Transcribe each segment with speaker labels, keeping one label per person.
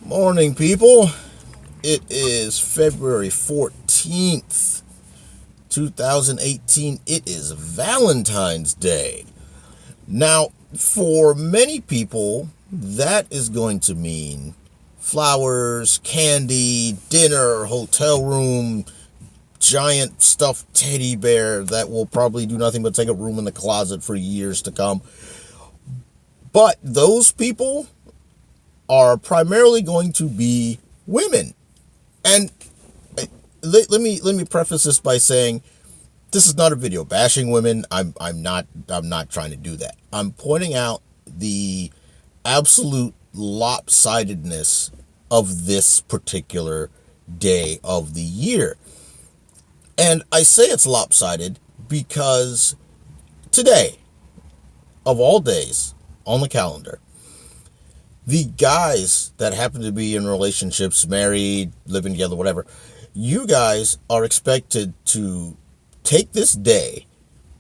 Speaker 1: Morning, people. It is February 14th, 2018. It is Valentine's Day. Now, for many people, that is going to mean flowers, candy, dinner, hotel room, giant stuffed teddy bear that will probably do nothing but take up room in the closet for years to come. But those people are primarily going to be women. And let me preface this by saying this is not a video bashing women. I'm not trying to do that. I'm pointing out the absolute lopsidedness of this particular day of the year. And I say it's lopsided because today, of all days on the calendar, the guys that happen to be in relationships, married, living together, whatever, you guys are expected to take this day,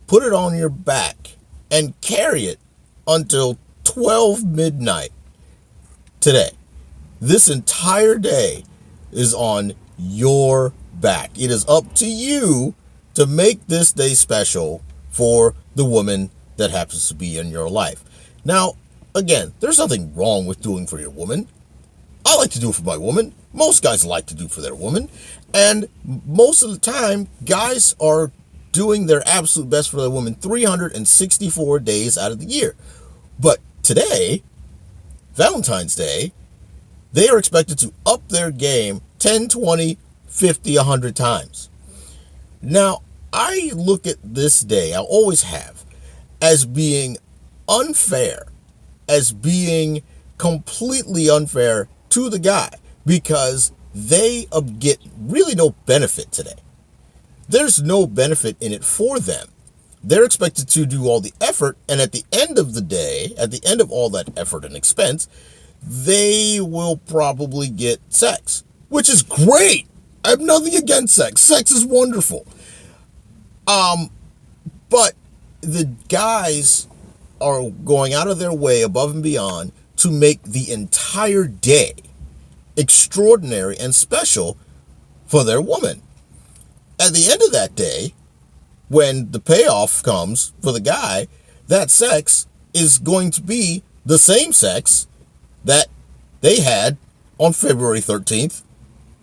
Speaker 1: put it on your back, and carry it until 12 midnight today. This entire day is on your back. It is up to you to make this day special for the woman that happens to be in your life. Now, again, there's nothing wrong with doing for your woman. I like to do it for my woman. Most guys like to do for their woman. And most of the time, guys are doing their absolute best for their woman 364 days out of the year. But today, Valentine's Day, they are expected to up their game 10, 20, 50, 100 times. Now, I look at this day, I always have, as being unfair, as being completely unfair to the guy, because they get really no benefit today. There's no benefit in it for them. They're expected to do all the effort, and at the end of the day, at the end of all that effort and expense, they will probably get sex, which is great. I have nothing against sex. Sex is wonderful. But the guys are going out of their way above and beyond to make the entire day extraordinary and special for their woman. At the end of that day, when the payoff comes for the guy, that sex is going to be the same sex that they had on February 13th,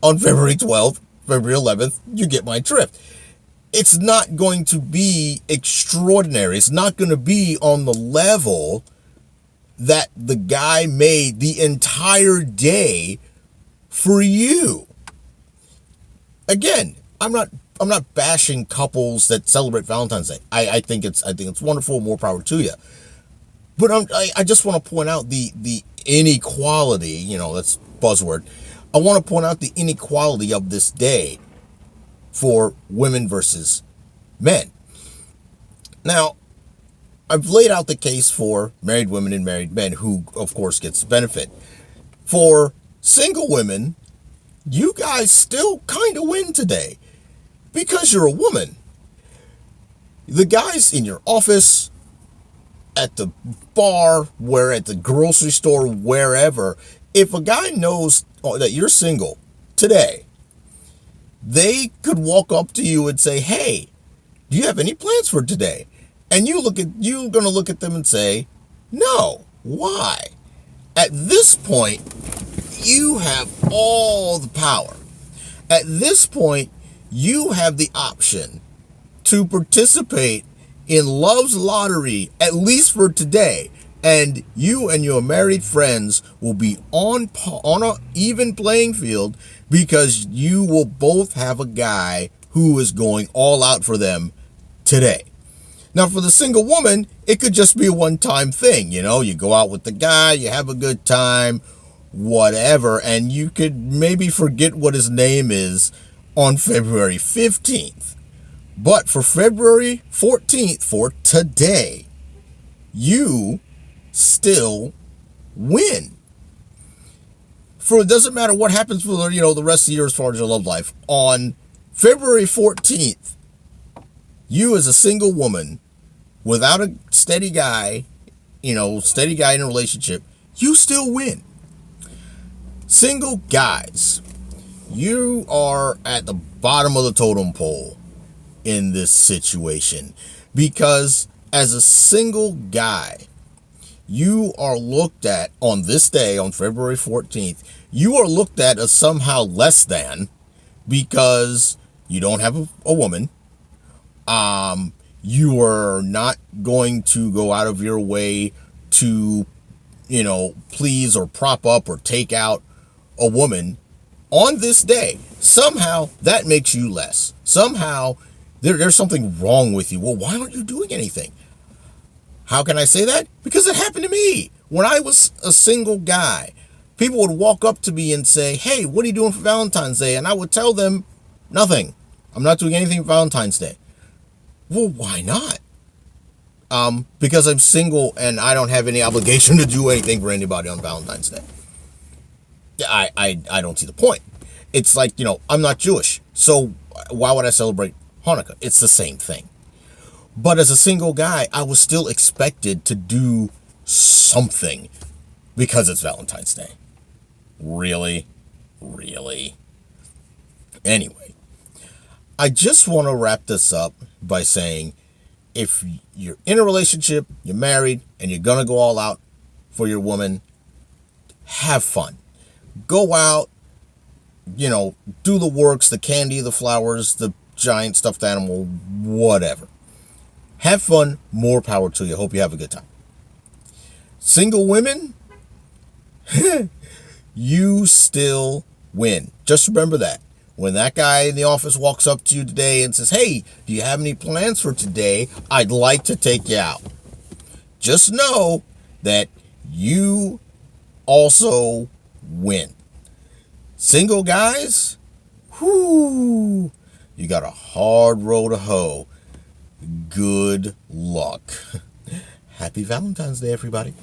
Speaker 1: on February 12th, February 11th. You get my drift. It's not going to be extraordinary. It's not going to be on the level that the guy made the entire day for you. Again, I'm not bashing couples that celebrate Valentine's Day. I think it's wonderful. More power to you. But I just want to point out the inequality. That's buzzword. I want to point out the inequality of this day for women versus men. Now, I've laid out the case for married women and married men, who, of course, gets the benefit. For single women, you guys still kind of win today because you're a woman. The guys in your office, at the bar, at the grocery store, wherever, if a guy knows that you're single today, they could walk up to you and say, "Hey, do you have any plans for today?" And you're going to look at them and say, "No." Why? At this point, you have all the power. At this point, you have the option to participate in love's lottery, at least for today. And you and your married friends will be on an even playing field, because you will both have a guy who is going all out for them today. Now, for the single woman, it could just be a one-time thing. You go out with the guy, you have a good time, whatever, and you could maybe forget what his name is on February 15th. But for February 14th, for today, you still win. It doesn't matter what happens for the rest of the year as far as your love life. On February 14th, you as a single woman without a steady guy in a relationship, you still win. Single guys, you are at the bottom of the totem pole in this situation, because as a single guy, you are looked at on this day, on February 14th, you are looked at as somehow less than, because you don't have a woman. You are not going to go out of your way to, please or prop up or take out a woman on this day. Somehow that makes you less. Somehow there's something wrong with you. Well, why aren't you doing anything? How can I say that? Because it happened to me. When I was a single guy, people would walk up to me and say, hey, what are you doing for Valentine's Day? And I would tell them, nothing. I'm not doing anything for Valentine's Day. Well, why not? Because I'm single and I don't have any obligation to do anything for anybody on Valentine's Day. I don't see the point. It's like, I'm not Jewish, so why would I celebrate Hanukkah? It's the same thing. But as a single guy, I was still expected to do something because it's Valentine's Day. Really? Really? Anyway, I just want to wrap this up by saying, if you're in a relationship, you're married, and you're going to go all out for your woman, have fun. Go out, do the works, the candy, the flowers, the giant stuffed animal, whatever. Have fun, more power to you. Hope you have a good time. Single women, you still win. Just remember that. When that guy in the office walks up to you today and says, hey, do you have any plans for today? I'd like to take you out. Just know that you also win. Single guys, you got a hard row to hoe. Good luck. Happy Valentine's Day, everybody.